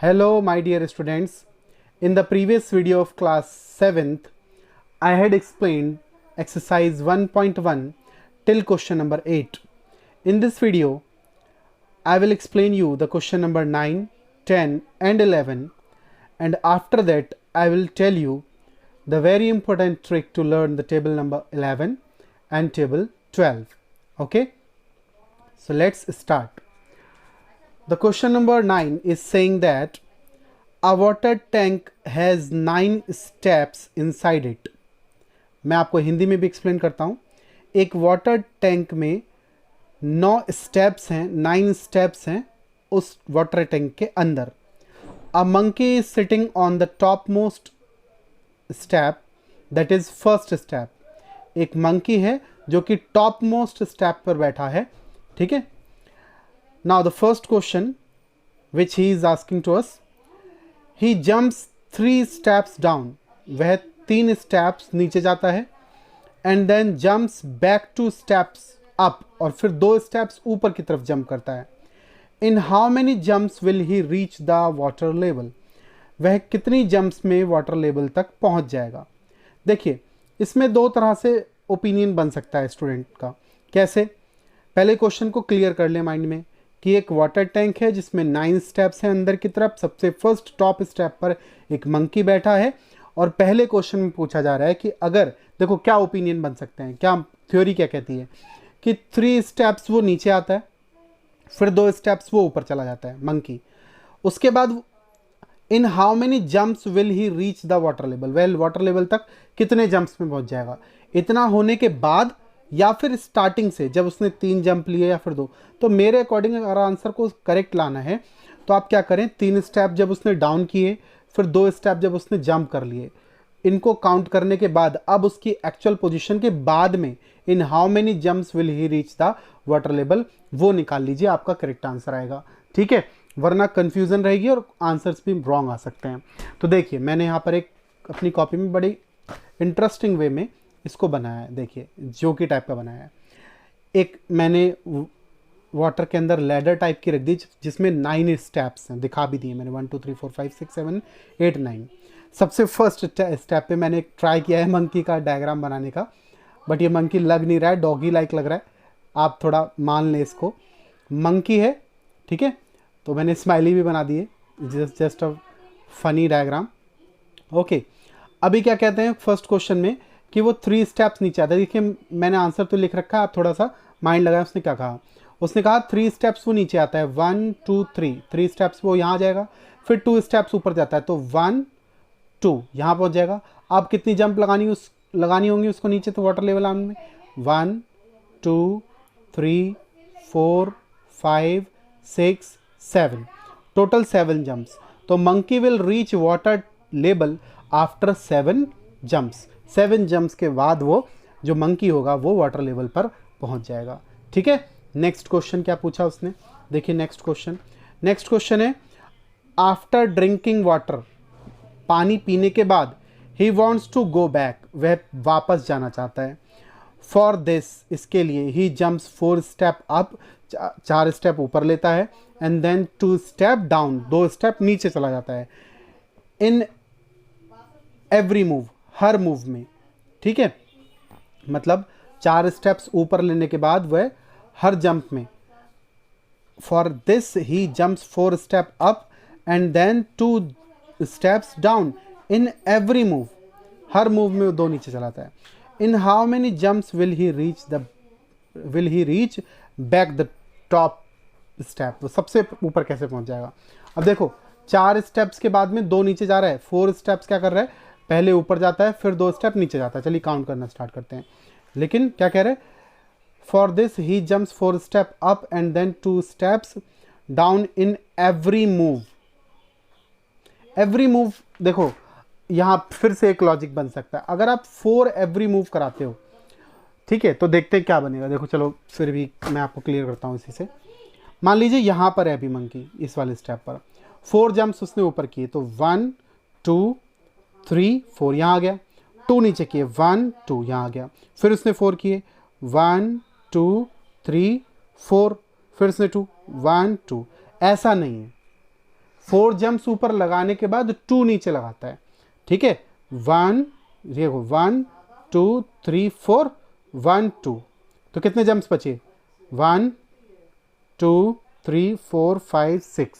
Hello my dear students. In the previous video of class 7th, I had explained exercise 1.1 till question number 8. In this video, I will explain you the question number 9, 10 and 11, and after that I will tell you the very important trick to learn the table number 11 and table 12. Okay, so let's start. The question number 9 is saying that a water tank has 9 steps inside it. मैं आपको हिंदी में भी explain करता हूँ. एक water tank में 9 steps हैं, 9 steps हैं उस वाटर टैंक के अंदर. A monkey is sitting on the top most step, that is first step. एक मंकी है जो कि टॉप मोस्ट स्टेप पर बैठा है. ठीक है. Now the first question which he is asking to us, he jumps 3 steps down. वह 3 स्टेप्स नीचे जाता है and then jumps back 2 steps up, और फिर 2 स्टेप्स ऊपर की तरफ जंप करता है. In how many jumps will he reach the water level. वह कितनी जंप्स में वाटर लेवल तक पहुंच जाएगा. देखिए, इसमें 2 तरह से ओपिनियन बन सकता है स्टूडेंट का. कैसे? पहले क्वेश्चन को क्लियर कर ले माइंड में कि एक वाटर टैंक है जिसमें 9 स्टेप्स हैं अंदर की तरफ. सबसे फर्स्ट टॉप स्टेप पर एक मंकी बैठा है और पहले क्वेश्चन में पूछा जा रहा है कि अगर, देखो क्या ओपिनियन बन सकते हैं, क्या थ्योरी क्या कहती है कि 3 स्टेप्स वो नीचे आता है, फिर 2 स्टेप्स वो ऊपर चला जाता है मंकी. उसके बाद इन how many jumps will he reach the water level. Well, water level तक कितने जंप्स में पहुंच जाएगा. इतना होने के बाद या फिर स्टार्टिंग से जब उसने 3 जंप लिए या फिर 2. तो मेरे अकॉर्डिंग अगर आंसर को करेक्ट लाना है तो आप क्या करें, 3 स्टेप जब उसने डाउन किए, फिर 2 स्टेप जब उसने जंप कर लिए, इनको काउंट करने के बाद अब उसकी एक्चुअल पोजीशन के बाद में इन how many jumps will he reach the water level, वो निकाल लीजिए, आपका करेक्ट आंसर आएगा. ठीक है, वरना कंफ्यूजन रहेगी और आंसर्स भी रॉन्ग आ सकते हैं. तो देखिए, मैंने यहाँ पर एक अपनी कॉपी में बड़ी इंटरेस्टिंग वे में इसको बनाया है. देखिए, जोकी टाइप का बनाया है. एक मैंने वाटर के अंदर लैडर टाइप की रख दी जिसमें 9 स्टेप्स हैं, दिखा भी दिए मैंने, 1 2 3 4 5 6 7 8 9. सबसे फर्स्ट स्टेप पे मैंने एक ट्राई किया है मंकी का डायग्राम बनाने का, बट ये मंकी लग नहीं रहा है, डॉगी लाइक लग रहा है. आप थोड़ा मान लें इसको, मंकी है. ठीक है, तो मैंने स्माइली भी बना दी है, just a funny diagram. Okay, अभी क्या कहते हैं फर्स्ट क्वेश्चन में कि वो 3 स्टेप्स नीचे आता है. देखिए, मैंने आंसर तो लिख रखा है, आप थोड़ा सा माइंड लगाएं. उसने क्या कहा, उसने कहा 3 स्टेप्स वो नीचे आता है, 1 2 3. 3 स्टेप्स वो यहाँ जाएगा, फिर 2 स्टेप्स ऊपर जाता है, तो 1 2 यहाँ पहुँच जाएगा. अब कितनी जंप लगानी होंगी उसको नीचे, तो वाटर लेवल में 1 2 3 4 5 6 7, टोटल 7 जंप्स. तो monkey will reach water level after 7 jumps. 7 jumps के बाद वो जो मंकी होगा वो वाटर लेवल पर पहुंच जाएगा. ठीक है. नेक्स्ट क्वेश्चन क्या पूछा उसने, देखिए नेक्स्ट क्वेश्चन है, आफ्टर ड्रिंकिंग वाटर, पानी पीने के बाद, he wants to go back, वह वापस जाना चाहता है. फॉर दिस, इसके लिए, he jumps 4 step up, 4 step ऊपर लेता है, and then 2 step down, 2 step नीचे चला जाता है. इन एवरी मूव, हर मूव में. ठीक है, मतलब 4 स्टेप्स ऊपर लेने के बाद वह हर जंप में, for this he jumps 4 step up and then 2 steps down in every move, हर मूव में 2 नीचे चलाता है. In how many jumps will he reach back the top step. तो सबसे ऊपर कैसे पहुंच जाएगा. अब देखो, 4 स्टेप्स के बाद में 2 नीचे जा रहा है, 4 स्टेप्स क्या कर रहा है, पहले ऊपर जाता है, फिर 2 स्टेप नीचे जाता है. चलिए काउंट करना स्टार्ट करते हैं. लेकिन क्या कह रहे हैं, for this he jumps 4 step up and then 2 steps down in every move. Every move, देखो यहाँ फिर से एक लॉजिक बन सकता है. अगर आप 4 एवरी मूव कराते हो, ठीक है, तो देखते हैं क्या बनेगा. देखो, चलो फिर भी मैं आपको क्लियर करता हूँ इसी से. मान लीजिए यहाँ पर है अभी मंकी, इस वाले स्टेप पर 4 जंप्स उसने ऊपर किए, तो 1 2 3 4 यहाँ आ गया. 2 नीचे किए, 1 2 यहाँ आ गया. फिर उसने 4 किए, 1 2 3 4, फिर उसने 2 1 2. ऐसा नहीं है, 4 जंप्स ऊपर लगाने के बाद 2 नीचे लगाता है, ठीक है। 1, देखो 1 2 3 4, 1 2, तो कितने जंप्स बचे? 1 2 3 4 5 6,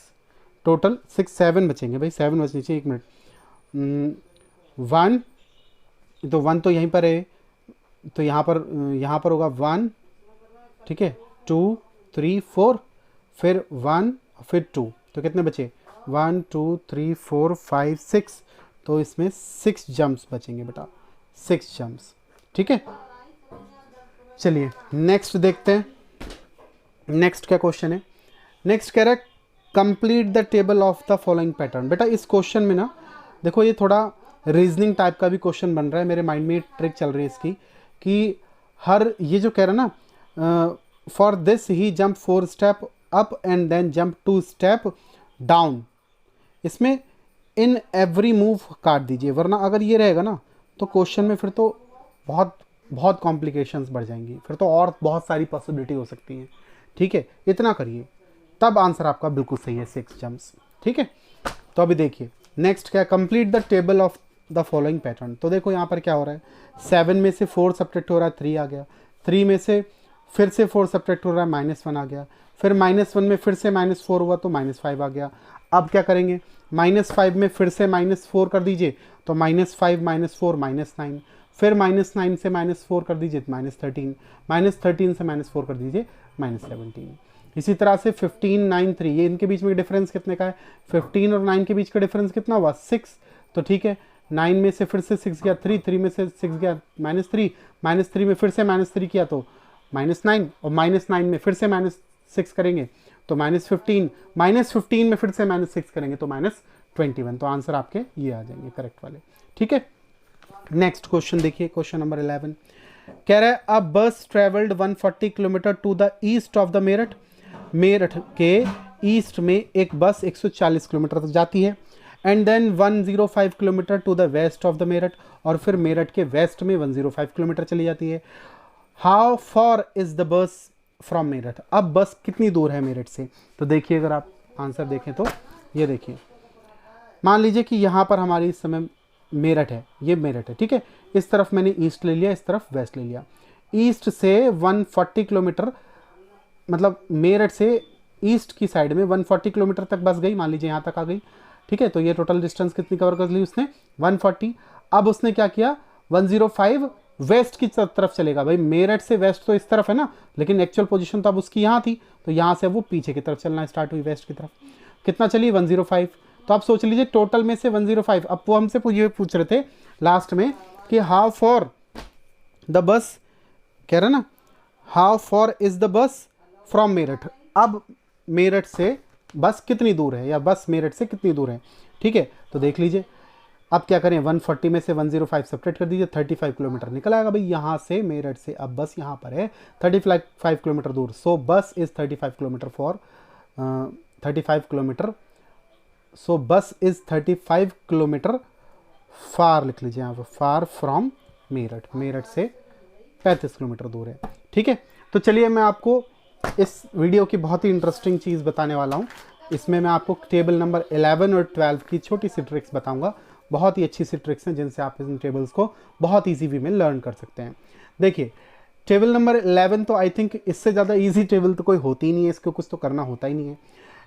टोटल 6 7 बचेंगे भाई, 7 बचने चाहिए। 1 मिनट, 1, तो 1 तो यहीं पर है, तो यहाँ पर होगा 1, ठीक है, 2 3 4, फिर 1, फिर 2, तो कितने बचे? 1 2 3 4 5 6, तो इसमें 6 जंप्स बचेंगे बेटा, 6 जंप्स, ठीक है। चलिए नेक्स्ट देखते हैं, नेक्स्ट क्या क्वेश्चन है। नेक्स्ट कह रहा है complete the table of the following pattern. बेटा इस क्वेश्चन में ना देखो, ये थोड़ा रीजनिंग टाइप का भी क्वेश्चन बन रहा है, मेरे माइंड में एक ट्रिक चल रही है इसकी, कि हर ये जो कह रहा है ना, for this he jump 4 step up and then jump 2 step down, इसमें इन एवरी मूव काट दीजिए, वरना अगर ये रहेगा ना तो क्वेश्चन में फिर तो बहुत कॉम्प्लिकेशंस बढ़ जाएंगी, फिर तो और बहुत सारी पॉसिबिलिटी हो सकती हैं, ठीक है। इतना करिए तब आंसर आपका बिल्कुल सही है, 6 जंप्स, ठीक है। तो अभी देखिए नेक्स्ट क्या, complete the table of the following pattern. तो देखो यहाँ पर क्या हो रहा है, 7 में से 4 सब्ट्रैक्ट हो रहा है, 3 आ गया, 3 में से फिर से 4 सब्ट्रैक्ट हो रहा है, -1 आ गया, फिर -1 में फिर से -4 हुआ तो -5 आ गया। अब क्या करेंगे, -5 में फिर से -4 कर दीजिए तो -5 -4 -9, फिर -9 से -4 कर दीजिए तो -13, -13 से -4 कर दीजिए -17। इसी तरह से 15 9 3, ये इनके बीच में डिफरेंस कितने का है, 15 और 9 के बीच का डिफरेंस कितना हुआ, 6, तो ठीक है। 9 में से फिर से 6 गया, 3 में से 6 गया -3, -3 में फिर से -3 किया तो -9, और -9 में फिर से -6 करेंगे तो -15, -15 में फिर से -6 करेंगे तो -21। तो आंसर आपके ये आ जाएंगे करेक्ट वाले, ठीक है। नेक्स्ट क्वेश्चन देखिए, क्वेश्चन नंबर 11 कह रहा है a bus travelled 140 kilometre to the east of the Meerut. Meerut के ईस्ट में एक बस 140 किलोमीटर तक जाती है, and then 105 kilometre to the west of the Meerut, और फिर मेरठ के वेस्ट में 105 किलोमीटर चली जाती है। How for is the bus from Meerut. अब बस कितनी दूर है मेरठ से, तो देखिए अगर आप आंसर देखें तो ये देखिए, मान लीजिए कि यहाँ पर हमारी इस समय मेरठ है, ये मेरठ है, ठीक है। इस तरफ मैंने ईस्ट ले लिया, इस तरफ वेस्ट ले लिया। ईस्ट से 140 किलोमीटर, मतलब मेरठ से ईस्ट की साइड में 140 किलोमीटर तक बस गई, मान लीजिए यहाँ तक आ गई, ठीक है। तो ये टोटल डिस्टेंस कितनी कवर कर ली उसने, 140। अब उसने क्या किया, 105 वेस्ट की तरफ चलेगा। भाई मेरठ से वेस्ट तो इस तरफ है ना, लेकिन एक्चुअल पोजीशन तो अब उसकी यहाँ थी, तो यहाँ से वो पीछे की तरफ चलना स्टार्ट हुई, वेस्ट की तरफ। कितना चली, 105। तो आप सोच लीजिए टोटल में से 105। अब वो हमसे पूछ रहे थे लास्ट में कि हाउ फॉर द बस, कह रहे ना how for is the bus from Meerut. अब मेरठ से बस कितनी दूर है, या बस मेरठ से कितनी दूर है, ठीक है। तो देख लीजिए अब क्या करें, 140 में से 105 सब्ट्रैक्ट कर दीजिए, 35 किलोमीटर निकल आएगा। भाई यहाँ से मेरठ से अब बस यहाँ पर है 35 किलोमीटर दूर। सो बस इज 35 किलोमीटर फॉर 35 किलोमीटर। सो बस इज 35 किलोमीटर फार, लिख लीजिए यहाँ पर, फार फ्रॉम मेरठ। मेरठ से 35 किलोमीटर दूर है, ठीक है। तो चलिए मैं आपको इस वीडियो की बहुत ही इंटरेस्टिंग चीज़ बताने वाला हूँ। इसमें मैं आपको टेबल नंबर 11 और 12 की छोटी सी ट्रिक्स बताऊंगा। बहुत ही अच्छी सी ट्रिक्स हैं जिनसे आप इन टेबल्स को बहुत ईजी वे में लर्न कर सकते हैं। देखिए टेबल नंबर 11 तो आई थिंक इससे ज़्यादा ईजी टेबल तो कोई होती ही नहीं है, इसको कुछ तो करना होता ही नहीं है।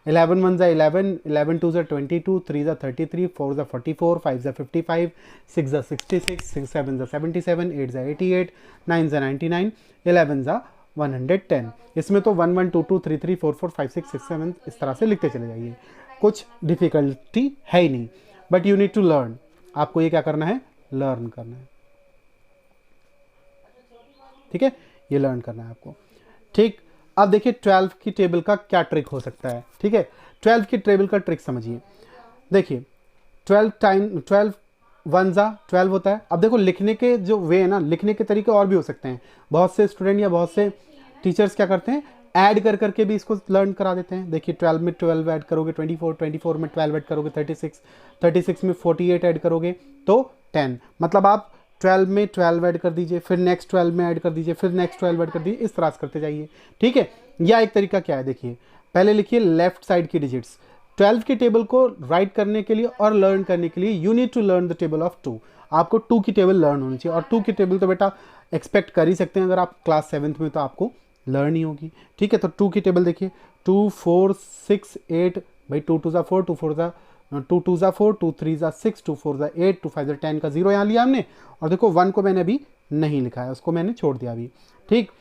11 1 11, 11 2 22, 3 33, 4 44, 5 55, 6 66, 6 7 77, 8 88, 9 99, 11 110। इसमें तो 1 1 2 2 3 3 4 4 5 6 6 7 इस तरह से लिखते चले जाइए, कुछ डिफिकल्टी है ही नहीं। But you need to learn, आपको ये क्या करना है, लर्न करना है, ठीक है, ये लर्न करना है आपको, ठीक। अब देखिए 12 की टेबल का क्या ट्रिक हो सकता है, ठीक है। 12 की टेबल का ट्रिक समझिए। देखिए 12 1 12 होता है। अब देखो लिखने के जो वे है ना, लिखने के तरीके और भी हो सकते हैं। बहुत से स्टूडेंट या बहुत से टीचर्स क्या करते हैं, ऐड कर करके भी इसको लर्न करा देते हैं। देखिए 12 में 12 ऐड करोगे 24, 24 में 12 ऐड करोगे 36, 36 में 48 ऐड करोगे तो 10। मतलब आप 12 में 12 ऐड कर दीजिए, फिर नेक्स्ट 12 में ऐड कर दीजिए, फिर नेक्स्ट 12 ऐड कर दीजिए, इस तरह से करते जाइए, ठीक है। या एक तरीका क्या है, देखिए पहले लिखिए लेफ्ट साइड की डिजिट्स 12 की टेबल को राइट करने के लिए और लर्न करने के लिए you need to learn the table of 2। आपको 2 की टेबल लर्न होनी चाहिए, और 2 की टेबल तो बेटा एक्सपेक्ट कर ही सकते हैं, अगर आप क्लास 7th में तो आपको लर्न ही होगी। ठीक है, तो 2 की टेबल देखिए, 2 4 6 8, भाई 2 2 ज़ा 4, 2 4 ज़ा 2 2 ज़ा 4, 2 3 ज़ा 6, 2 4 ज़ा 8, 2 5 ज़ा 10 का 0 यहाँ लिया हमने, और देखो 1 को मैंने अभी नहीं लिखा है, उसको मैंने छोड़ दिया अभी। ठीक,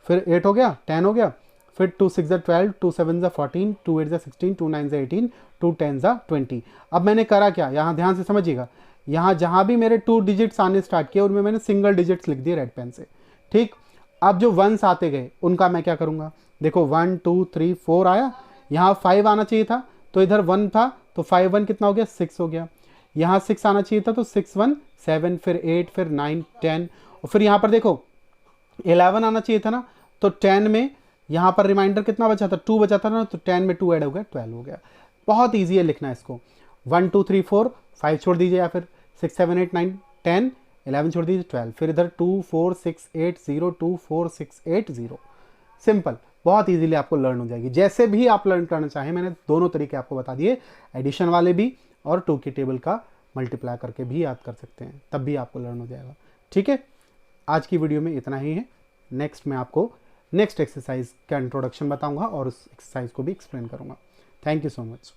फिर 8 हो गया, 10 हो गया, फिर 2 6 ज़ा 12, 2 7 ज़ा 14, 2 8 ज़ा 16, 2 9 ज़ा 18, 2 10 ज़ा 20। अब मैंने करा क्या, यहाँ ध्यान से समझिएगा, यहाँ जहाँ भी मेरे 2 डिजिट्स आने स्टार्ट किए उनमें मैंने सिंगल डिजिट्स लिख दिए रेड पेन से। ठीक, अब जो वंस आते गए उनका मैं क्या करूँगा, देखो 1 2 3 4 आया, यहाँ 5 आना चाहिए था, तो इधर 1 था, तो 5 1 कितना हो गया, 6 हो गया। यहाँ 6 आना चाहिए था, तो 6 1 7, फिर 8, फिर 9 10, और फिर यहाँ पर देखो 11 आना चाहिए था ना, तो 10 में यहाँ पर रिमाइंडर कितना बचा था, 2 बचा था ना, तो 10 में 2 ऐड हो गया, 12 हो गया। बहुत ईजी है लिखना इसको। 1 2 3 4, 5 छोड़ दीजिए, या फिर 6 7 8 9 10 11 छोड़ दीजिए, 12, फिर इधर 2 4 6 8 0, 2 4 6 8 0। सिंपल, बहुत इजीली आपको लर्न हो जाएगी। जैसे भी आप लर्न करना चाहें, मैंने दोनों तरीके आपको बता दिए, एडिशन वाले भी और 2 की टेबल का मल्टीप्लाई करके भी याद कर सकते हैं, तब भी आपको लर्न हो जाएगा। ठीक है, आज की वीडियो में इतना ही है। नेक्स्ट मैं आपको नेक्स्ट एक्सरसाइज का इंट्रोडक्शन बताऊंगा और उस एक्सरसाइज को भी एक्सप्लेन करूंगा। Thank you so much.